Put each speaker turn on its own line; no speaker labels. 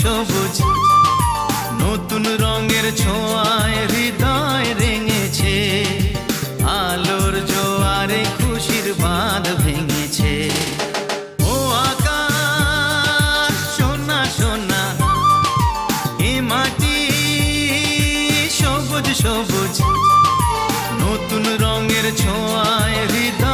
সবুজ নতুন রঙের ছোঁয়ায় হৃদয় রেঙেছে, আলোর জোয়ারে খুশির বাঁধ ভেঙেছে। ও আকাশ সোনা সোনা, এ মাটি সবুজ সবুজ নতুন রঙের ছোঁয়ায় হৃদয়